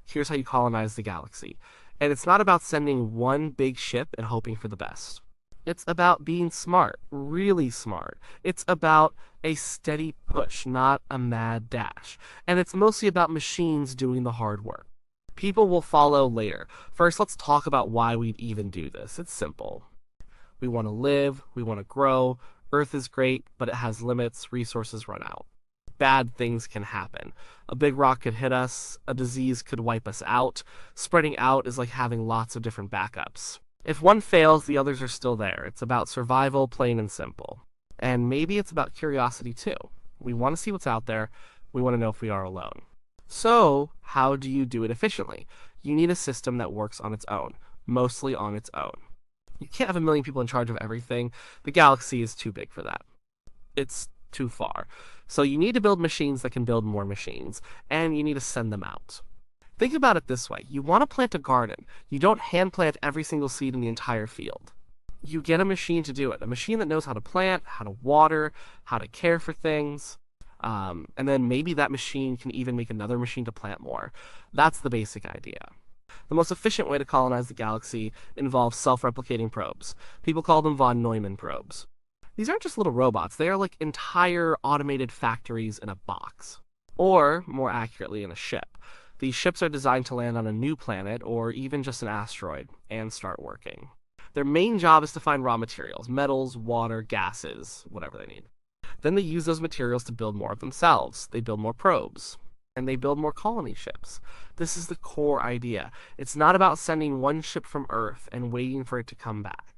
Here's how you colonize the galaxy. And it's not about sending one big ship and hoping for the best. It's about being smart, really smart. It's about a steady push, not a mad dash. And it's mostly about machines doing the hard work. People will follow later. First, let's talk about why we'd even do this. It's simple. We want to live, we want to grow. Earth is great, but it has limits, resources run out. Bad things can happen. A big rock could hit us, a disease could wipe us out. Spreading out is like having lots of different backups. If one fails, the others are still there. It's about survival, plain and simple. And maybe it's about curiosity too. We want to see what's out there. We want to know if we are alone. So, how do you do it efficiently? You need a system that works on its own, mostly on its own. You can't have a million people in charge of everything. The galaxy is too big for that. It's too far. So you need to build machines that can build more machines, and you need to send them out. Think about it this way. You want to plant a garden. You don't hand plant every single seed in the entire field. You get a machine to do it, a machine that knows how to plant, how to water, how to care for things. And then maybe that machine can even make another machine to plant more. That's the basic idea. The most efficient way to colonize the galaxy involves self-replicating probes. People call them von Neumann probes. These aren't just little robots, they are like entire automated factories in a box. Or, more accurately, in a ship. These ships are designed to land on a new planet, or even just an asteroid, and start working. Their main job is to find raw materials, metals, water, gases, whatever they need. Then they use those materials to build more of themselves. They build more probes. And they build more colony ships. This is the core idea. It's not about sending one ship from Earth and waiting for it to come back.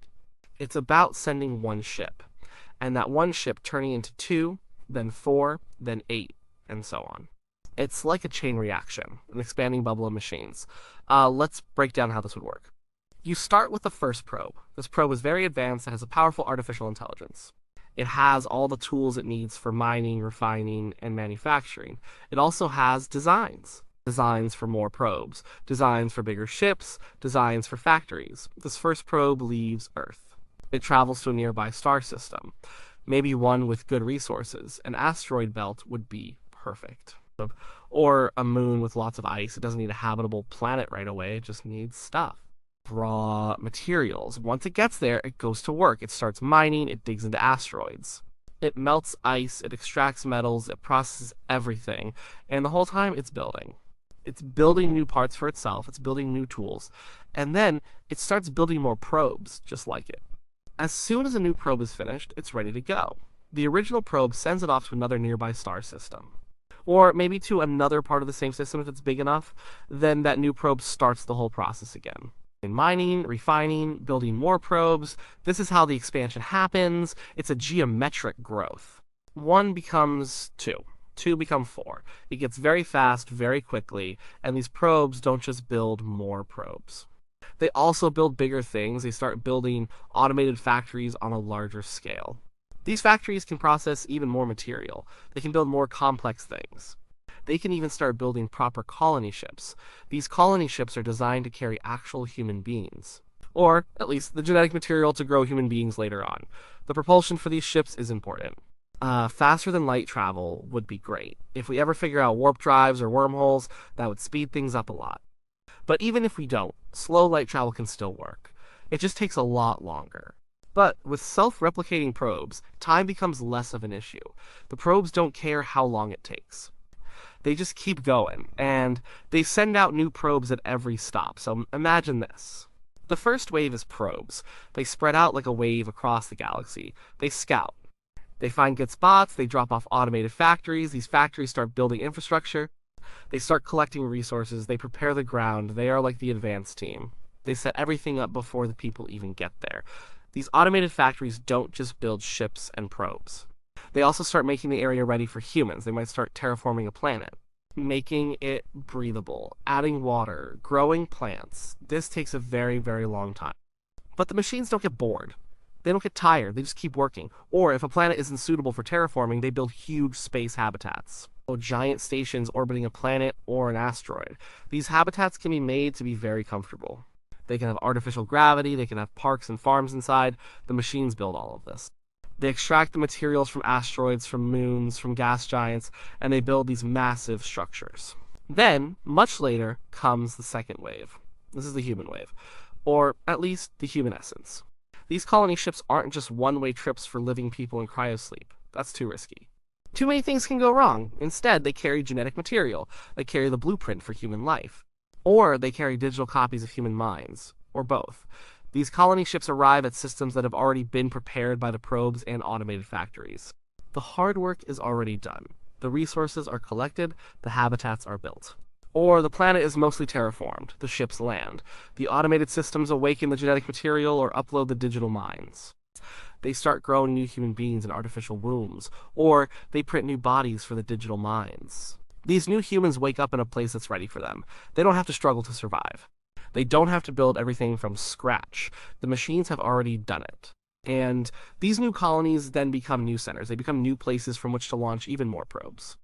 It's about sending one ship. And that one ship turning into 2, then 4, then 8, and so on. It's like a chain reaction, an expanding bubble of machines. Let's break down how this would work. You start with the first probe. This probe is very advanced and has a powerful artificial intelligence. It has all the tools it needs for mining, refining, and manufacturing. It also has designs. Designs for more probes, designs for bigger ships, designs for factories. This first probe leaves Earth. It travels to a nearby star system, maybe one with good resources. An asteroid belt would be perfect. Or a moon with lots of ice. It doesn't need a habitable planet right away, it just needs stuff. Raw materials. Once it gets there, it goes to work. It starts mining, it digs into asteroids. It melts ice, it extracts metals, it processes everything, and the whole time it's building. It's building new parts for itself, it's building new tools, and then it starts building more probes, just like it. As soon as a new probe is finished, it's ready to go. The original probe sends it off to another nearby star system. Or maybe to another part of the same system if it's big enough, then that new probe starts the whole process again. In mining, refining, building more probes, this is how the expansion happens. It's a geometric growth. 1 becomes 2. 2 become 4. It gets very fast, very quickly, and these probes don't just build more probes. They also build bigger things. They start building automated factories on a larger scale. These factories can process even more material. They can build more complex things. They can even start building proper colony ships. These colony ships are designed to carry actual human beings. Or, at least, the genetic material to grow human beings later on. The propulsion for these ships is important. Faster than light travel would be great. If we ever figure out warp drives or wormholes, that would speed things up a lot. But even if we don't, slow light travel can still work. It just takes a lot longer. But with self-replicating probes, time becomes less of an issue. The probes don't care how long it takes. They just keep going, and they send out new probes at every stop. So imagine this. The first wave is probes. They spread out like a wave across the galaxy. They scout. They find good spots, they drop off automated factories, these factories start building infrastructure, they start collecting resources, they prepare the ground, they are like the advanced team. They set everything up before the people even get there. These automated factories don't just build ships and probes. They also start making the area ready for humans. They might start terraforming a planet, making it breathable, adding water, growing plants. This takes a very, very long time. But the machines don't get bored. They don't get tired, they just keep working. Or if a planet isn't suitable for terraforming, they build huge space habitats. Or giant stations orbiting a planet or an asteroid. These habitats can be made to be very comfortable. They can have artificial gravity, they can have parks and farms inside. The machines build all of this. They extract the materials from asteroids, from moons, from gas giants, and they build these massive structures. Then, much later, comes the second wave. This is the human wave, or at least the human essence. These colony ships aren't just one-way trips for living people in cryosleep. That's too risky. Too many things can go wrong. Instead, they carry genetic material. They carry the blueprint for human life. Or they carry digital copies of human minds, or both. These colony ships arrive at systems that have already been prepared by the probes and automated factories. The hard work is already done. The resources are collected, the habitats are built. Or the planet is mostly terraformed, the ships land. The automated systems awaken the genetic material or upload the digital minds. They start growing new human beings in artificial wombs, or they print new bodies for the digital minds. These new humans wake up in a place that's ready for them. They don't have to struggle to survive. They don't have to build everything from scratch. The machines have already done it. And these new colonies then become new centers. They become new places from which to launch even more probes.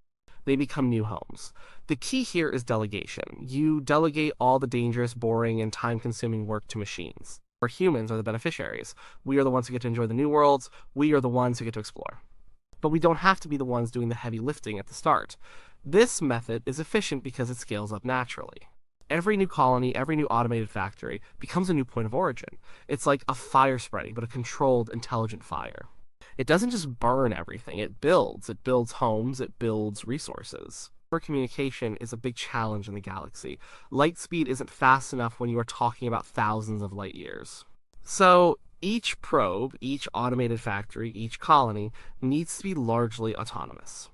They become new homes. The key here is delegation. You delegate all the dangerous, boring, and time-consuming work to machines. Where humans are the beneficiaries. We are the ones who get to enjoy the new worlds. We are the ones who get to explore. But we don't have to be the ones doing the heavy lifting at the start. This method is efficient because it scales up naturally. Every new colony, every new automated factory becomes a new point of origin. It's like a fire spreading, but a controlled, intelligent fire. It doesn't just burn everything, it builds. It builds homes, it builds resources. Communication is a big challenge in the galaxy. Light speed isn't fast enough when you are talking about thousands of light years. So each probe, each automated factory, each colony needs to be largely autonomous.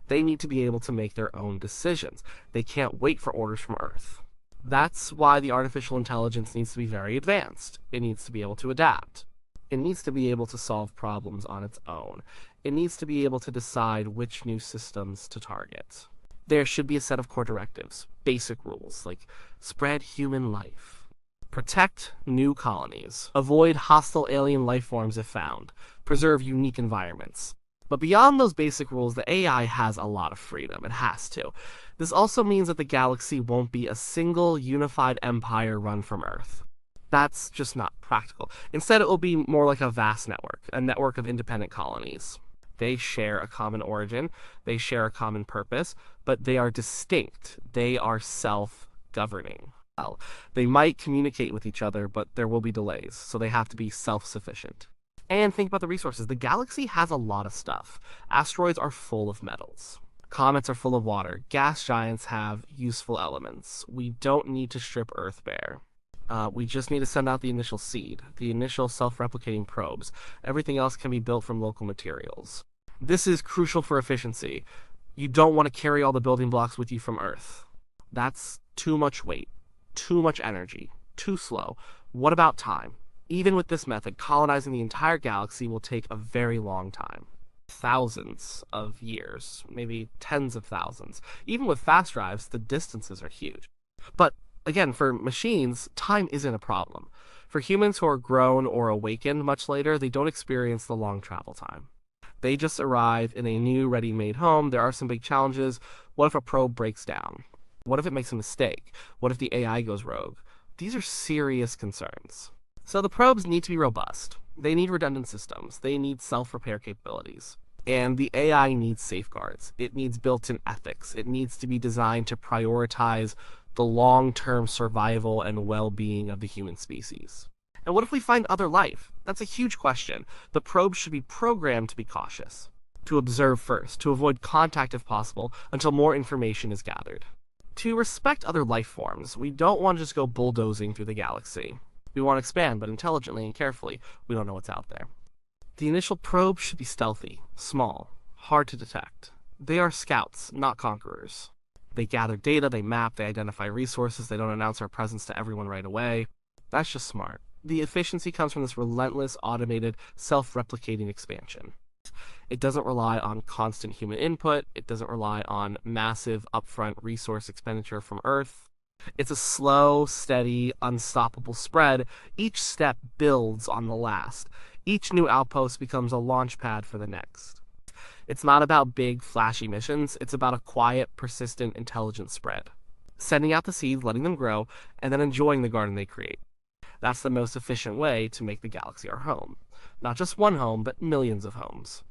They need to be able to make their own decisions. They can't wait for orders from Earth. That's why the artificial intelligence needs to be very advanced. It needs to be able to adapt. It needs to be able to solve problems on its own. It needs to be able to decide which new systems to target. There should be a set of core directives, basic rules, like spread human life, protect new colonies, avoid hostile alien life forms if found, preserve unique environments. But beyond those basic rules, the AI has a lot of freedom. It has to. This also means that the galaxy won't be a single unified empire run from Earth. That's just not practical. Instead, it will be more like a vast network, a network of independent colonies. They share a common origin, they share a common purpose, but they are distinct. They are self-governing. Well, they might communicate with each other, but there will be delays, so they have to be self-sufficient. And think about the resources. The galaxy has a lot of stuff. Asteroids are full of metals. Comets are full of water. Gas giants have useful elements. We don't need to strip Earth bare. We just need to send out the initial seed, the initial self-replicating probes. Everything else can be built from local materials. This is crucial for efficiency. You don't want to carry all the building blocks with you from Earth. That's too much weight, too much energy, too slow. What about time? Even with this method, colonizing the entire galaxy will take a very long time. Thousands of years, maybe tens of thousands. Even with fast drives, the distances are huge. But again, for machines, time isn't a problem. For humans who are grown or awakened much later, they don't experience the long travel time. They just arrive in a new, ready-made home. There are some big challenges. What if a probe breaks down? What if it makes a mistake? What if the AI goes rogue? These are serious concerns. So the probes need to be robust. They need redundant systems. They need self-repair capabilities. And the AI needs safeguards. It needs built-in ethics. It needs to be designed to prioritize the long-term survival and well-being of the human species. And what if we find other life? That's a huge question. The probes should be programmed to be cautious, to observe first, to avoid contact if possible until more information is gathered. To respect other life forms, we don't want to just go bulldozing through the galaxy. We want to expand, but intelligently and carefully. We don't know what's out there. The initial probe should be stealthy, small, hard to detect. They are scouts, not conquerors. They gather data, they map, they identify resources, they don't announce our presence to everyone right away. That's just smart. The efficiency comes from this relentless, automated, self-replicating expansion. It doesn't rely on constant human input. It doesn't rely on massive upfront resource expenditure from Earth. It's a slow, steady, unstoppable spread. Each step builds on the last. Each new outpost becomes a launch pad for the next. It's not about big, flashy missions. It's about a quiet, persistent, intelligent spread. Sending out the seeds, letting them grow, and then enjoying the garden they create. That's the most efficient way to make the galaxy our home. Not just one home, but millions of homes.